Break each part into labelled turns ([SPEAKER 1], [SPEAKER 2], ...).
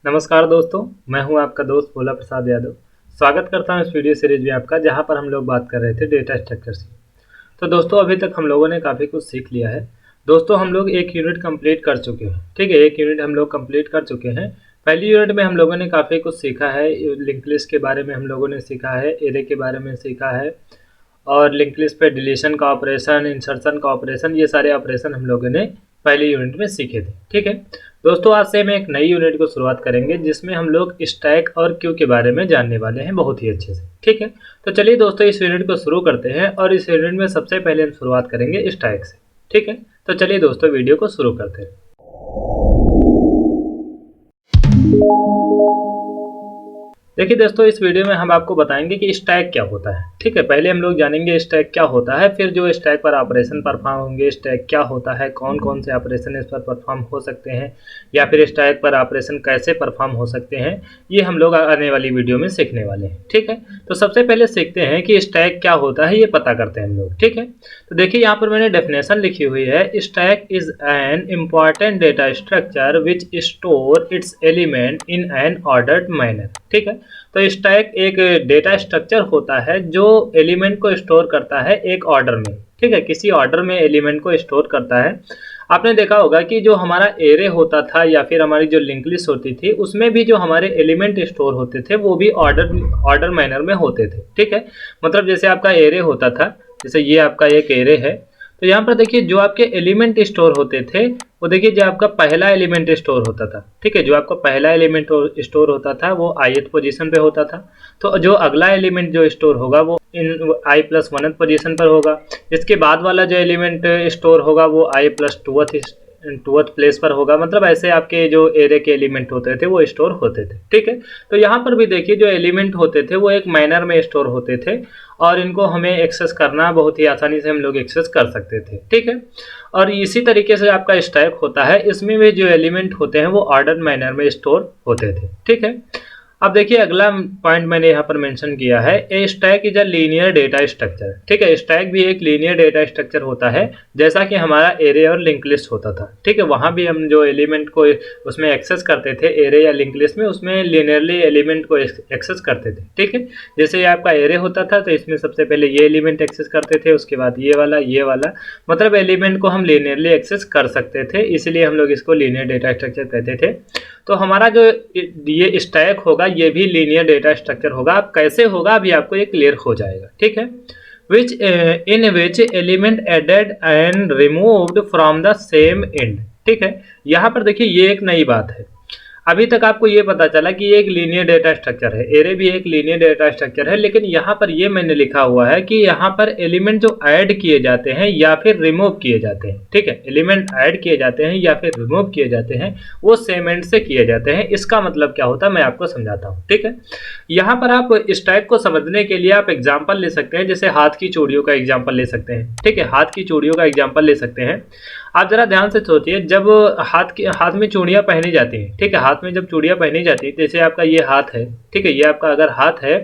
[SPEAKER 1] नमस्कार दोस्तों, मैं हूं आपका दोस्त भोला प्रसाद यादव। स्वागत करता हूं इस वीडियो सीरीज में आपका, जहां पर हम लोग बात कर रहे थे डेटा स्ट्रक्चर्स की। तो दोस्तों अभी तक हम लोगों ने काफ़ी कुछ सीख लिया है। दोस्तों हम लोग एक यूनिट कंप्लीट कर चुके हैं, ठीक है। एक यूनिट हम लोग कंप्लीट कर चुके हैं। पहली यूनिट में हम लोगों ने काफ़ी कुछ सीखा है। लिंक लिस्ट के बारे में हम लोगों ने सीखा है, एरे के बारे में सीखा है, और लिंक लिस्ट पे डिलीशन का ऑपरेशन, इंसर्शन का ऑपरेशन, ये सारे ऑपरेशन हम लोगों ने पहली यूनिट में सीखे थे, ठीक है। दोस्तों आज से हम एक नई यूनिट को शुरुआत करेंगे, जिसमें हम लोग स्टैक और क्यू के बारे में जानने वाले हैं बहुत ही अच्छे से, ठीक है। तो चलिए दोस्तों इस यूनिट को शुरू करते हैं, और इस यूनिट में सबसे पहले हम शुरुआत करेंगे स्टैक से, ठीक है। तो चलिए दोस्तों वीडियो को शुरू करते हैं। देखिए दोस्तों इस वीडियो में हम आपको बताएंगे कि स्टैक क्या होता है, ठीक है। पहले हम लोग जानेंगे स्टैक क्या होता है, फिर जो स्टैक पर ऑपरेशन परफॉर्म होंगे, स्टैक क्या होता है, कौन कौन से ऑपरेशन इस पर परफॉर्म हो सकते हैं, या फिर स्टैक पर ऑपरेशन कैसे परफॉर्म हो सकते हैं, ये हम लोग आने वाली वीडियो में सीखने वाले हैं, ठीक है। तो सबसे पहले सीखते हैं कि स्टैक क्या होता है, ये पता करते हैं हम लोग, ठीक है। तो देखिए यहाँ पर मैंने डेफिनेशन लिखी हुई है। Stack is an important data structure which store it's element in an ordered manner, ठीक है। तो स्टैक एक डेटा स्ट्रक्चर होता है जो एलिमेंट को स्टोर करता है एक ऑर्डर में, ठीक है। किसी ऑर्डर में एलिमेंट को स्टोर करता है। आपने देखा होगा कि जो हमारा एरे होता था या फिर हमारी जो लिंक लिस्ट होती थी, उसमें भी जो हमारे एलिमेंट स्टोर होते थे वो भी ऑर्डर मैनर में होते थे, ठीक है। मतलब जैसे आपका एरे होता था, जैसे ये आपका एक एरे है, तो यहाँ पर देखिए जो आपके एलिमेंट स्टोर होते थे वो देखिए जो आपका पहला एलिमेंट स्टोर होता था, ठीक है। जो आपका पहला एलिमेंट स्टोर होता था वो ith पोजीशन पे होता था। तो जो अगला एलिमेंट जो स्टोर होगा वो इन i+1th पोजीशन पर होगा। इसके बाद वाला जो एलिमेंट स्टोर होगा वो i+2th प्लेस पर होगा। मतलब ऐसे आपके जो एरे के एलिमेंट होते थे वो स्टोर होते थे, ठीक है। तो यहाँ पर भी देखिए जो एलिमेंट होते थे वो एक मैनर में स्टोर होते थे, और इनको हमें एक्सेस करना बहुत ही आसानी से हम लोग एक्सेस कर सकते थे, ठीक है। और इसी तरीके से आपका स्टैक होता है, इसमें भी जो एलिमेंट होते हैं वो ऑर्डर मैनर में स्टोर होते थे, ठीक है। अब देखिए अगला पॉइंट मैंने यहाँ पर मेंशन किया है, ए stack is a linear data structure, ठीक है। स्टैक भी एक लीनियर डेटा स्ट्रक्चर होता है, जैसा कि हमारा एरे और लिंक लिस्ट होता था, ठीक है। वहाँ भी हम जो एलिमेंट को उसमें एक्सेस करते थे एरे या लिंक लिस्ट में, उसमें लीनियरली एलिमेंट को एक्सेस करते थे, ठीक है। जैसे ये आपका एरे होता था तो इसमें सबसे पहले ये एलिमेंट एक्सेस करते थे, उसके बाद ये वाला, मतलब एलिमेंट को हम लीनियरली एक्सेस कर सकते थे, इसीलिए हम लोग इसको लीनियर डेटा स्ट्रक्चर कहते थे। तो हमारा जो ये स्टैक होगा ये भी लीनियर डेटा स्ट्रक्चर होगा। अब कैसे होगा अभी आपको ये क्लियर हो जाएगा, ठीक है। In which element added and removed from the same end, ठीक है। यहाँ पर देखिए ये एक नई बात है। अभी तक आपको ये पता चला कि ये एक लीनियर डेटा स्ट्रक्चर है, एरे भी एक लीनियर डेटा स्ट्रक्चर है, लेकिन यहाँ पर ये मैंने लिखा हुआ है कि यहाँ पर एलिमेंट जो ऐड किए जाते हैं या फिर रिमूव किए जाते हैं, ठीक है। एलिमेंट ऐड किए जाते हैं या फिर रिमूव किए जाते हैं वो सेम एंड से किए जाते हैं। इसका मतलब क्या होता है मैं आपको समझाता हूँ, ठीक है। यहाँ पर आप स्टैक को समझने के लिए आप एग्जाम्पल ले सकते हैं, जैसे हाथ की चूड़ियों का एग्जाम्पल ले सकते हैं, ठीक है। हाथ की चूड़ियों का एग्जाम्पल ले सकते हैं। आप जरा ध्यान से सोचिए, जब हाथ में चूड़ियाँ पहनी जाती हैं, ठीक है। हाथ में जब चूड़ियाँ पहनी जाती है, जैसे आपका ये हाथ है, ठीक है, ये आपका अगर हाथ है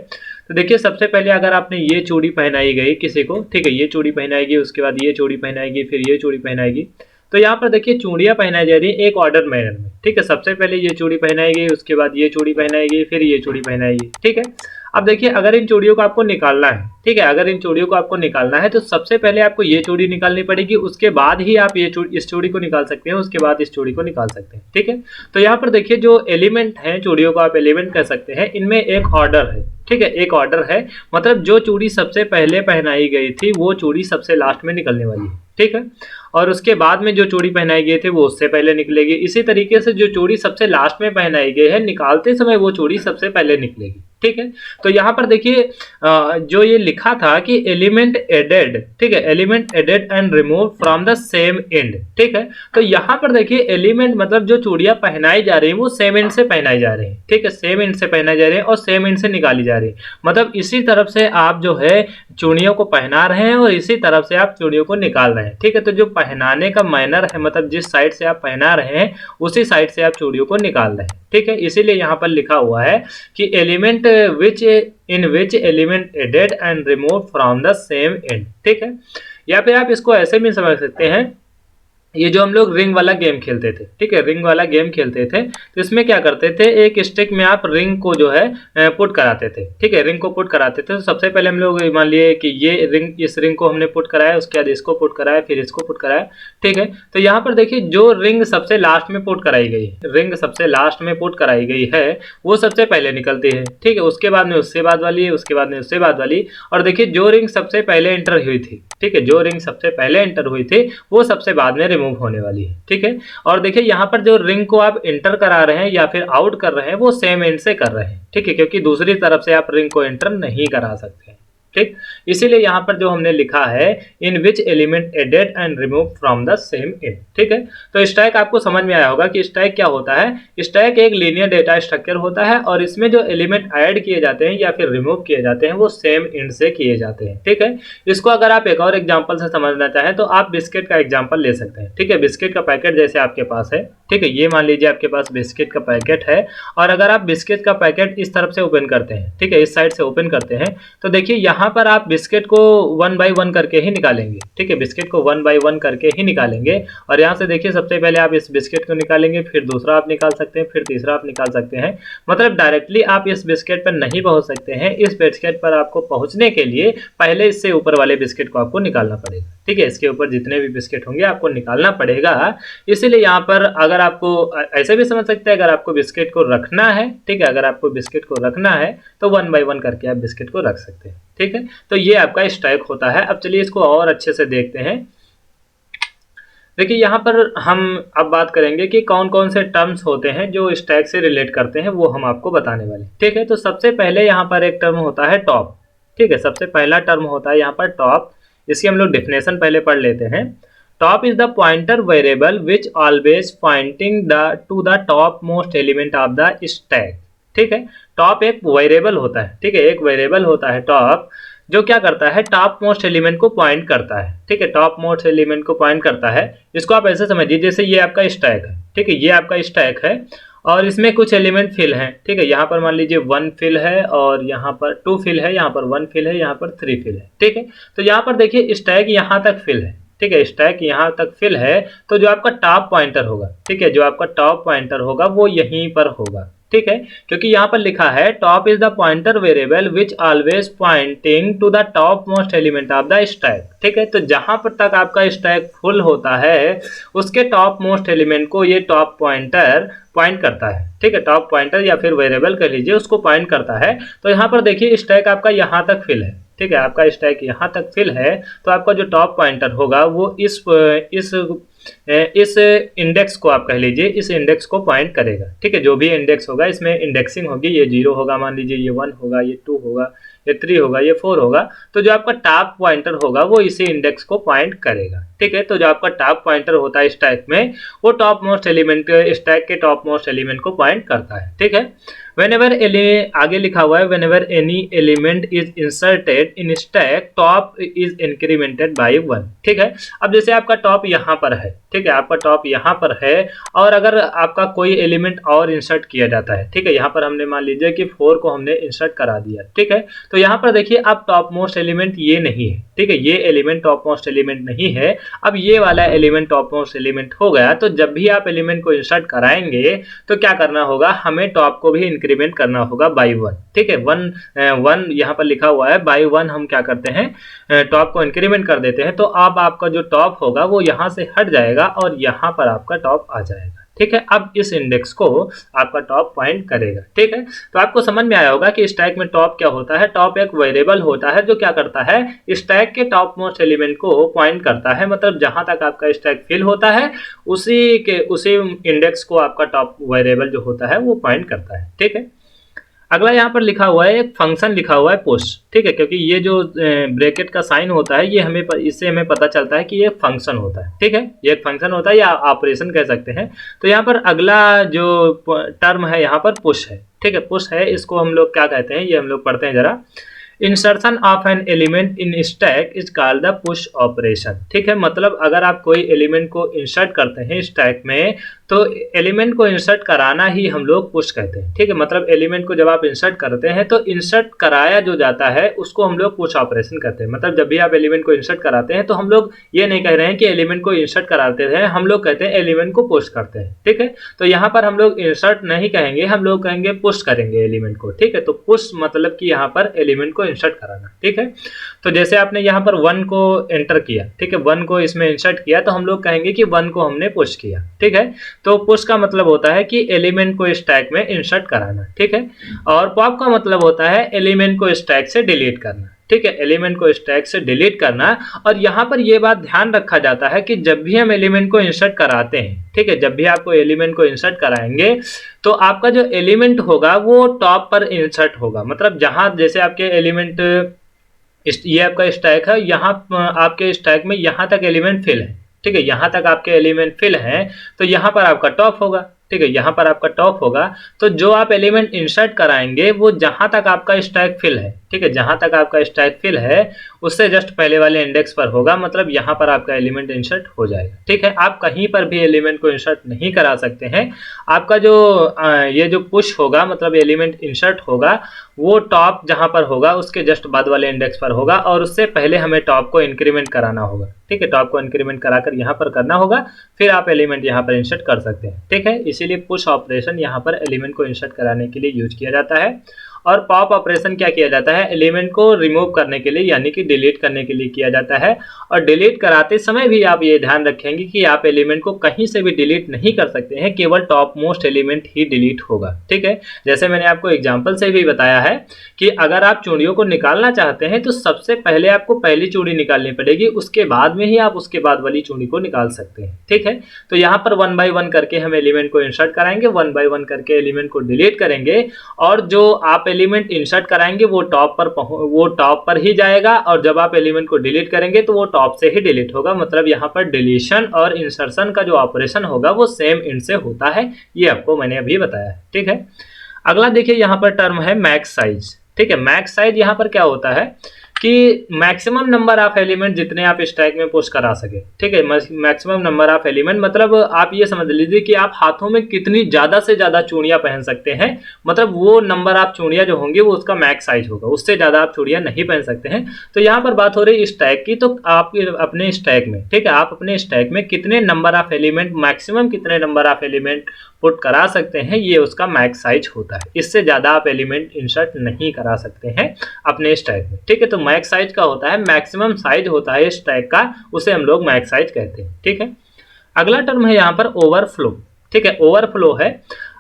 [SPEAKER 1] तो देखिए सबसे पहले अगर आपने ये चूड़ी पहनाई गई किसी को, ठीक है, ये चूड़ी पहनाएगी, उसके बाद ये चूड़ी पहनाएगी, फिर ये चूड़ी पहनाएगी। तो यहाँ पर देखिए चूड़ियाँ पहनाई जा रही है एक ऑर्डर मैनर में, ठीक है। सबसे पहले ये चूड़ी पहनाएगी, उसके बाद ये चूड़ी पहनाएगी, फिर ये चूड़ी पहनाएगी, ठीक है। अब देखिए अगर इन चूड़ियों को आपको निकालना है, ठीक है, अगर इन चूड़ियों को आपको निकालना है तो सबसे पहले आपको ये चूड़ी निकालनी पड़ेगी, उसके बाद ही आप इस चूड़ी को निकाल सकते हैं, उसके बाद इस चूड़ी को निकाल सकते हैं, ठीक है। तो यहाँ पर देखिए जो एलिमेंट हैं, चूड़ियों को आप एलिमेंट कह सकते हैं, इनमें एक ऑर्डर है, ठीक है, एक ऑर्डर है। मतलब जो चूड़ी सबसे पहले पहनाई गई थी वो चूड़ी सबसे लास्ट में निकलने वाली है, ठीक है। और उसके बाद में जो चूड़ी पहनाई गई थी वो उससे पहले निकलेगी। इसी तरीके से जो चूड़ी सबसे लास्ट में पहनाई गई है, निकालते समय वो चूड़ी सबसे पहले निकलेगी, ठीक है। तो यहाँ पर देखिए जो ये लिखा था कि एलिमेंट एडेड, ठीक है, element added and remove from the same end, ठीक है। तो यहाँ पर देखिए एलिमेंट मतलब जो चूड़ियां पहनाई जा रही है वो सेम एंड से पहनाई जा रही है, ठीक है, सेम एंड से पहनाई जा रही है और सेम एंड से निकाली जा रही है। मतलब इसी तरफ से आप जो है चूड़ियों को पहना रहे हैं और इसी तरफ से आप चूड़ियों को निकाल रहे हैं, ठीक है। तो जो पहनाने का मैनर है, मतलब जिस साइड से आप पहना रहे हैं उसी साइड से आप चूड़ियों को निकाल रहे हैं, ठीक है। इसीलिए यहाँ पर लिखा हुआ है कि element in which element added and remove from the same end, ठीक है। या फिर आप इसको ऐसे भी समझ सकते हैं ये जो हम लोग रिंग वाला गेम खेलते थे, ठीक है, रिंग वाला गेम खेलते थे, तो इसमें क्या करते थे, एक स्टिक में आप रिंग को जो है पुट कराते थे, ठीक है, रिंग को पुट कराते थे। तो सबसे पहले हम लोग मान लिए कि ये रिंग, इस रिंग को हमने पुट कराया, उसके बाद इसको पुट कराया, फिर इसको पुट कराया, ठीक है। तो यहाँ पर देखिए जो रिंग सबसे लास्ट में पुट कराई गई, रिंग सबसे लास्ट में पुट कराई गई है वो सबसे पहले निकलती है, ठीक है, उसके बाद में उससे बाद वाली, उसके बाद में उससे बाद वाली। और देखिए जो रिंग सबसे पहले एंटर हुई थी, ठीक है, जो रिंग सबसे पहले एंटर हुई थी वो सबसे बाद में रिमूव होने वाली है, ठीक है। और देखिए यहाँ पर जो रिंग को आप एंटर करा रहे हैं या फिर आउट कर रहे हैं वो सेम एंड से कर रहे हैं, ठीक है, क्योंकि दूसरी तरफ से आप रिंग को एंटर नहीं करा सकते हैं, ठीक। इसीलिए यहाँ पर जो हमने लिखा है in which element added and remove from the same end, ठीक है। तो स्टैक आपको समझ में आया होगा कि स्टैक क्या होता है। स्टैक एक लीनियर डेटा स्ट्रक्चर होता है और इसमें जो एलिमेंट ऐड किए जाते हैं या फिर रिमूव किए जाते हैं वो सेम एंड से किए जाते हैं, ठीक है। इसको अगर आप एक और एग्जाम्पल से समझना चाहें तो आप बिस्किट का एग्जाम्पल ले सकते हैं, ठीक है। बिस्किट का पैकेट जैसे आपके पास है, ठीक है, ये मान लीजिए आपके पास बिस्किट का पैकेट है और अगर आप बिस्किट का पैकेट इस तरफ से ओपन करते हैं, ठीक है, इस साइड से ओपन करते हैं, तो देखिए यहाँ पर आप बिस्किट को 1 बाय 1 करके ही निकालेंगे, ठीक है, बिस्किट को 1 बाय 1 करके ही निकालेंगे। और यहाँ से देखिए सबसे पहले आप इस बिस्किट को निकालेंगे, फिर दूसरा आप निकाल सकते हैं, फिर तीसरा आप निकाल सकते हैं। मतलब डायरेक्टली आप इस बिस्किट पर नहीं पहुंच सकते हैं, इस बिस्किट पर आपको पहुंचने के लिए पहले इससे ऊपर वाले बिस्किट को आपको निकालना पड़ेगा, ठीक है, इसके ऊपर जितने भी बिस्किट होंगे आपको निकालना पड़ेगा। इसीलिए यहाँ पर अगर आपको ऐसे भी समझ सकते हैं, अगर आपको बिस्किट को रखना है, ठीक है, अगर आपको बिस्किट को रखना है तो 1 बाय 1 करके आप बिस्किट को रख सकते हैं, ठीक है। तो ये आपका स्टैक होता है। अब चलिए इसको और अच्छे से देखते हैं। देखिए यहाँ पर हम अब बात करेंगे कि कौन कौन से टर्म्स होते हैं जो स्टैक से रिलेट करते हैं, वो हम आपको बताने वाले, ठीक है। तो सबसे पहले यहाँ पर एक टर्म होता है टॉप, ठीक है, सबसे पहला टर्म होता है यहाँ पर टॉप। इसकी हम लोग डेफिनेशन पहले पढ़ लेते हैं। Top is the pointer variable which always pointing to the top most element of the stack, ठीक है। टॉप एक वेरिएबल होता है, ठीक है, एक वेरिएबल होता है टॉप, जो क्या करता है, टॉप मोस्ट एलिमेंट को पॉइंट करता है, ठीक है, टॉप मोस्ट एलिमेंट को पॉइंट करता है। इसको आप ऐसे समझिए जैसे ये आपका स्टैक है, ठीक है, ये आपका स्टैक है और इसमें कुछ एलिमेंट फिल हैं, ठीक है, यहाँ पर मान लीजिए 1 फिल है और यहाँ पर 2 फिल है, यहाँ पर 1 फिल है, यहाँ पर 3 फिल है, ठीक है। तो यहाँ पर देखिए स्टैक यहाँ तक फिल है, ठीक है, स्टैक यहाँ तक फिल है। तो जो आपका टॉप पॉइंटर होगा, ठीक है, जो आपका टॉप पॉइंटर होगा वो यहीं पर होगा, ठीक है, क्योंकि यहाँ पर लिखा है top is the pointer variable which always pointing to the top most element of the stack, ठीक है। तो जहां पर तक आपका स्टैक फुल होता है उसके टॉप मोस्ट एलिमेंट को ये टॉप पॉइंटर पॉइंट करता है, ठीक है, टॉप पॉइंटर या फिर वेरिएबल कह लीजिए, उसको पॉइंट करता है। तो यहाँ पर देखिए स्टैक आपका यहाँ तक फिल है, ठीक है, आपका स्टैक यहाँ तक फिल है, तो आपका जो टॉप पॉइंटर होगा वो इस इंडेक्स को आप कह लीजिए, इस इंडेक्स को पॉइंट करेगा, ठीक है, जो भी इंडेक्स होगा इसमें इंडेक्सिंग होगी, ये 0 होगा, मान लीजिए ये 1 होगा, ये 2 होगा, ये 3 होगा, ये 4 होगा। तो जो आपका टॉप पॉइंटर होगा वो इसी इंडेक्स को पॉइंट करेगा, ठीक है। तो जो आपका टॉप पॉइंटर होता है स्टैक में वो टॉप मोस्ट एलिमेंट, स्टैक के टॉप मोस्ट एलिमेंट को पॉइंट करता है, ठीक है। Whenever आगे लिखा हुआ है whenever any element is inserted in stack top is incremented by 1, ठीक है। अब जैसे आपका टॉप यहाँ पर है, ठीक है, आपका टॉप यहाँ पर है और अगर आपका कोई एलिमेंट और इंसर्ट किया जाता है, ठीक है, यहाँ पर हमने मान लीजिए कि 4 को हमने इंसर्ट करा दिया, ठीक है। तो यहाँ पर देखिए अब टॉप मोस्ट एलिमेंट ये नहीं है, ठीक है, ये एलिमेंट टॉप मोस्ट एलिमेंट नहीं है। अब ये वाला एलिमेंट टॉप मोस्ट एलिमेंट हो गया। तो जब भी आप एलिमेंट को इंसर्ट कराएंगे तो क्या करना होगा, हमें टॉप को भी इंक्रीमेंट करना होगा बाई 1, ठीक है, 1 यहाँ पर लिखा हुआ है, बाई 1 हम क्या करते हैं, टॉप को इंक्रीमेंट कर देते हैं। तो अब आपका जो टॉप होगा वो यहाँ से हट जाएगा और यहाँ पर आपका टॉप आ जाएगा, ठीक है। अब इस इंडेक्स को आपका टॉप पॉइंट करेगा, ठीक है। तो आपको समझ में आया होगा कि स्टैक में टॉप क्या होता है। टॉप एक वेरिएबल होता है जो क्या करता है, स्टैक के टॉप मोस्ट एलिमेंट को पॉइंट करता है, मतलब जहां तक आपका स्टैक फिल होता है उसी इंडेक्स को आपका टॉप वेरिएबल जो होता है वो पॉइंट करता है, ठीक है। अगला यहाँ पर लिखा हुआ है एक फंक्शन लिखा हुआ है पुश, ठीक है, क्योंकि ये जो ब्रैकेट का साइन होता है ये इससे हमें पता चलता है कि ये फंक्शन होता है, ठीक है, ये एक फंक्शन होता है या ऑपरेशन कह सकते हैं। तो यहाँ पर अगला जो टर्म है यहाँ पर पुश है, ठीक है, पुश है, इसको हम लोग क्या कहते हैं ये हम लोग पढ़ते हैं जरा। Insertion of an element in stack is called the push operation. ठीक है, मतलब अगर आप कोई एलिमेंट को इंसर्ट करते हैं स्टैक में तो एलिमेंट को इंसर्ट कराना ही हम लोग पुश कहते हैं। ठीक है, मतलब एलिमेंट को जब आप इंसर्ट करते हैं तो इंसर्ट कराया जो जाता है उसको हम लोग पुश ऑपरेशन कहते हैं। मतलब जब भी आप एलिमेंट को इंसर्ट कराते हैं तो हम लोग ये नहीं कह रहे हैं कि एलिमेंट को इंसर्ट कराते हैं, हम लोग कहते हैं एलिमेंट को पुश करते हैं। ठीक है, तो यहाँ पर हम लोग इंसर्ट नहीं कहेंगे, हम लोग कहेंगे पुश करेंगे एलिमेंट को। ठीक है, तो पुश मतलब कि यहाँ पर एलिमेंट को इंसर्ट कराना। ठीक है, तो जैसे आपने यहाँ पर 1 को एंटर किया, ठीक है, 1 को इसमें इंसर्ट किया तो हम लोग कहेंगे कि 1 को हमने पुश किया। ठीक है, तो पुश का मतलब होता है कि एलिमेंट को स्टैक में इंसर्ट कराना। ठीक है, और पॉप का मतलब होता है एलिमेंट को स्टैक से डिलीट करना। ठीक है, एलिमेंट को स्टैक से डिलीट करना। और यहाँ पर यह बात ध्यान रखा जाता है कि जब भी हम एलिमेंट को इंसर्ट कराते हैं, ठीक है, जब भी आपको एलिमेंट को इंसर्ट कराएंगे तो आपका जो एलिमेंट होगा वो टॉप पर इंसर्ट होगा। मतलब जहां जैसे आपके एलिमेंट, ये आपका स्टैक है, यहाँ आपके स्टैक में यहाँ तक एलिमेंट फिल है। ठीक है, यहाँ तक आपके एलिमेंट फिल हैं तो यहाँ पर आपका टॉप होगा। ठीक है, यहाँ पर आपका टॉप होगा तो जो आप एलिमेंट इंसर्ट कराएंगे वो जहाँ तक आपका स्टैक फिल है, ठीक है, जहाँ तक आपका स्टैक फिल है उससे जस्ट पहले वाले इंडेक्स पर होगा, मतलब यहाँ पर आपका एलिमेंट इंसर्ट हो जाएगा। ठीक है, आप कहीं पर भी एलिमेंट को इंसर्ट नहीं करा सकते हैं। आपका जो ये जो पुश होगा मतलब एलिमेंट इंसर्ट होगा वो टॉप जहाँ पर होगा उसके जस्ट बाद वाले इंडेक्स पर होगा और उससे पहले हमें टॉप को इंक्रीमेंट कराना होगा। ठीक है, टॉप को इंक्रीमेंट कराकर यहाँ पर करना होगा, फिर आप एलिमेंट यहाँ पर इंसर्ट कर सकते हैं। ठीक है, इसीलिए पुश ऑपरेशन यहाँ पर एलिमेंट को इंसर्ट कराने के लिए यूज किया जाता है। और पॉप ऑपरेशन क्या किया जाता है, एलिमेंट को रिमूव करने के लिए यानी कि डिलीट करने के लिए किया जाता है। और डिलीट कराते समय भी आप ये ध्यान रखेंगे कि आप एलिमेंट को कहीं से भी डिलीट नहीं कर सकते हैं, केवल टॉप मोस्ट एलिमेंट ही डिलीट होगा। ठीक है, जैसे मैंने आपको एग्जांपल से भी बताया है कि अगर आप चूड़ियों को निकालना चाहते हैं तो सबसे पहले आपको पहली चूड़ी निकालनी पड़ेगी, उसके बाद में ही आप उसके बाद वाली चूड़ी को निकाल सकते हैं। ठीक है, तो यहाँ पर 1 बाय 1 करके हम एलिमेंट को इंसर्ट कराएंगे, 1 बाय 1 करके एलिमेंट को डिलीट करेंगे और जो आप एलिमेंट इंसर्ट कराएंगे वो टॉप पर ही जाएगा और जब आप एलिमेंट को डिलीट करेंगे तो वो टॉप से ही डिलीट होगा। मतलब यहाँ पर डिलीशन और इंसर्शन का जो ऑपरेशन होगा वो सेम इंड से होता है, ये आपको मैंने अभी बताया है। ठीक है, अगला देखिए यहाँ पर टर्म है मैक्स साइज। ठीक है, मैक्स साइज यहाँ पर क्या होता है कि मैक्सिमम नंबर ऑफ एलिमेंट जितने आप स्टैक में पुश करा सके। ठीक है, मैक्सिमम नंबर ऑफ एलिमेंट मतलब आप ये समझ लीजिए कि आप हाथों में कितनी ज्यादा से ज्यादा चूड़ियां पहन सकते हैं, मतलब वो नंबर ऑफ चूड़ियां जो होंगी वो उसका मैक्स साइज होगा, उससे ज्यादा आप चूड़ियां नहीं पहन सकते हैं। तो यहाँ पर बात हो रही है स्टैक की, तो आप अपने स्टैक में, ठीक है, आप अपने स्टैक में कितने नंबर ऑफ एलिमेंट, मैक्सिमम कितने नंबर ऑफ एलिमेंट पुट करा सकते हैं, ये उसका मैक्स साइज होता है। इससे ज्यादा आप एलिमेंट इंसर्ट नहीं करा सकते हैं अपने स्टैक में। ठीक है, तो मैक्स साइज का होता है, मैक्सिमम साइज होता है स्टैक का, उसे हम लोग मैक्स साइज कहते हैं। ठीक है, अगला टर्म है यहाँ पर ओवरफ्लो। ठीक है, ओवरफ्लो है।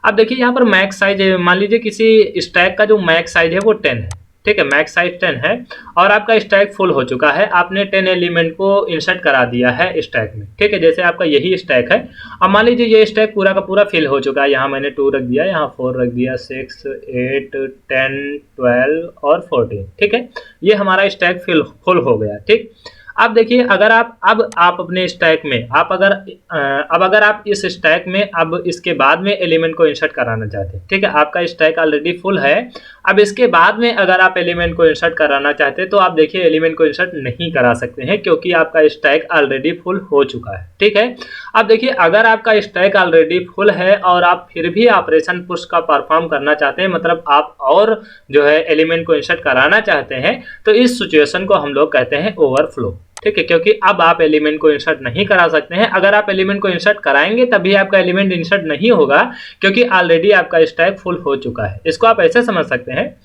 [SPEAKER 1] अब देखिए यहाँ पर मैक्स साइज है, मान लीजिए किसी स्टैक का जो मैक्स साइज है वो 10 है। ठीक है, मैक्स साइज 10 है और आपका स्टैक फुल हो चुका है, आपने 10 एलिमेंट को इंसर्ट करा दिया है स्टैक में। ठीक है, जैसे आपका यही स्टैक है, अब मान लीजिए ये स्टैक पूरा का पूरा फिल हो चुका है, यहाँ मैंने 2 रख दिया, यहाँ 4 रख दिया, 6, 8, 10, 12 और 14। ठीक है, ये हमारा स्टैक फुल हो गया। ठीक, अब देखिए अगर आप अपने स्टैक में अगर आप इस स्टैक में अब इसके बाद में एलिमेंट को इंसर्ट कराना चाहते हैं, ठीक है, आपका स्टैक ऑलरेडी फुल है, अब इसके बाद में अगर आप एलिमेंट को इंसर्ट कराना चाहते हैं तो आप देखिए एलिमेंट को इंसर्ट नहीं करा सकते हैं क्योंकि आपका स्टैक ऑलरेडी फुल हो चुका है। ठीक है, अब देखिए अगर आपका स्टैक ऑलरेडी फुल है और आप फिर भी ऑपरेशन पुश का परफॉर्म करना चाहते हैं, मतलब आप और जो है एलिमेंट को इंसर्ट कराना चाहते हैं, तो इस सिचुएशन को हम लोग कहते हैं ओवरफ्लो। ठीक है, क्योंकि अब आप एलिमेंट को इंसर्ट नहीं करा सकते हैं। अगर आप एलिमेंट को इंसर्ट कराएंगे तभी आपका एलिमेंट इंसर्ट नहीं होगा क्योंकि ऑलरेडी आपका स्टैक फुल हो चुका है। इसको आप ऐसे समझ सकते हैं,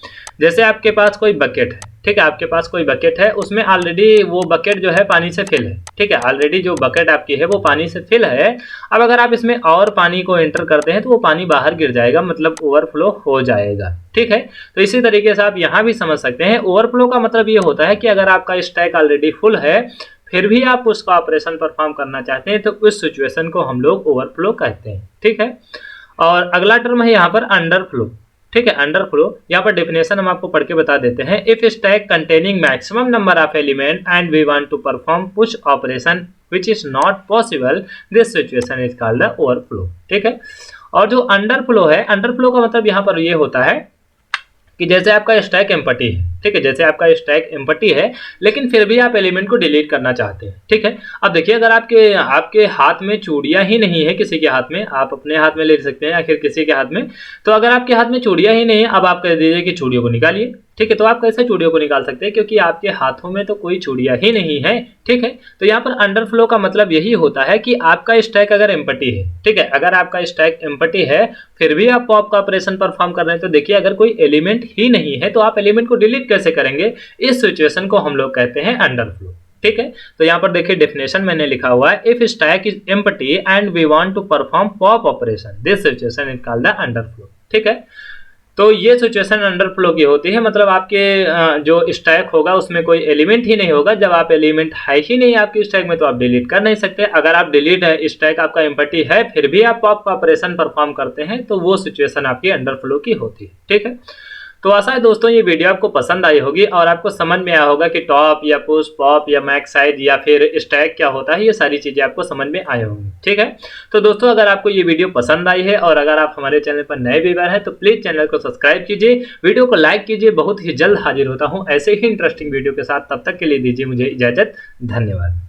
[SPEAKER 1] जैसे आपके पास कोई बकेट है, ठीक है, आपके पास कोई बकेट है, उसमें ऑलरेडी वो बकेट जो है पानी से फिल है। ठीक है, ऑलरेडी जो बकेट आपकी है वो पानी से फिल है। अब अगर आप इसमें और पानी को एंटर करते हैं तो वो पानी बाहर गिर जाएगा, मतलब ओवरफ्लो हो जाएगा। ठीक है, तो इसी तरीके से आप यहाँ भी समझ सकते हैं, ओवरफ्लो का मतलब ये होता है कि अगर आपका स्टैक ऑलरेडी फुल है फिर भी आप उसका ऑपरेशन परफॉर्म करना चाहते हैं तो उस सिचुएशन को हम लोग ओवरफ्लो कहते हैं। ठीक है, और अगला टर्म है यहाँ पर अंडरफ्लो। ठीक है, अंडरफ्लो, यहाँ पर डेफिनेशन हम आपको पढ़ के बता देते हैं। If stack containing maximum number of element and we want to perform push operation which is not possible, this situation is called the overflow. ठीक है, और जो अंडरफ्लो है, अंडरफ्लो का मतलब यहाँ पर ये होता है कि जैसे आपका स्टैक एम्प्टी है, ठीक है, जैसे आपका स्टैक एम्प्टी है लेकिन फिर भी आप एलिमेंट को डिलीट करना चाहते हैं, ठीक है। अब देखिए अगर आपके हाथ में चूड़ियां ही नहीं है, किसी के हाथ में, आप अपने हाथ में ले सकते हैं या फिर किसी के हाथ में, तो अगर आपके हाथ में चूड़ियां ही नहीं है, अब आप कह दीजिए कि चूड़ियों को निकालिए, ठीक है। तो आप कैसे चूड़ियों को निकाल सकते हैं, क्योंकि आपके हाथों में तो कोई चूड़ियां ही नहीं है, ठीक है। तो यहाँ पर अंडरफ्लो का मतलब यही होता है कि आपका स्टैक अगर एम्प्टी है, ठीक है, अगर आपका स्टैक एम्प्टी है फिर भी आप पॉप का ऑपरेशन परफॉर्म कर रहे हैं, तो देखिए अगर कोई एलिमेंट ही नहीं है तो आप एलिमेंट को डिलीट कैसे करेंगे। इस सिचुएशन को हम लोग कहते हैं अंडरफ्लो, ठीक है। तो यहाँ पर देखिए डेफिनेशन मैंने लिखा हुआ है, if stack is empty and we want to perform pop operation this situation is called the underflow, ठीक है। तो ये सिचुएशन अंडरफ्लो की होती है, मतलब आपके जो स्टैक होगा उसमें कोई एलिमेंट ही नहीं होगा। जब आप एलिमेंट है ही नहीं आपके स्टैक में तो आप डिलीट कर नहीं सकते। अगर आप डिलीट है, स्टैक आपका एम्प्टी है फिर भी आप पॉप का ऑपरेशन परफॉर्म करते हैं तो वो सिचुएशन आपकी अंडरफ्लो की होती है, ठीक है। तो आशा है दोस्तों ये वीडियो आपको पसंद आई होगी और आपको समझ में आया होगा कि टॉप या पुश, पॉप या मैक्स साइज या फिर स्टैक क्या होता है, ये सारी चीजें आपको समझ में आई होंगी, ठीक है। तो दोस्तों अगर आपको ये वीडियो पसंद आई है और अगर आप हमारे चैनल पर नए व्यूअर हैं तो प्लीज चैनल को सब्सक्राइब कीजिए, वीडियो को लाइक कीजिए। बहुत ही जल्द हाजिर होता हूँ ऐसे ही इंटरेस्टिंग वीडियो के साथ, तब तक के लिए दीजिए मुझे इजाजत। धन्यवाद।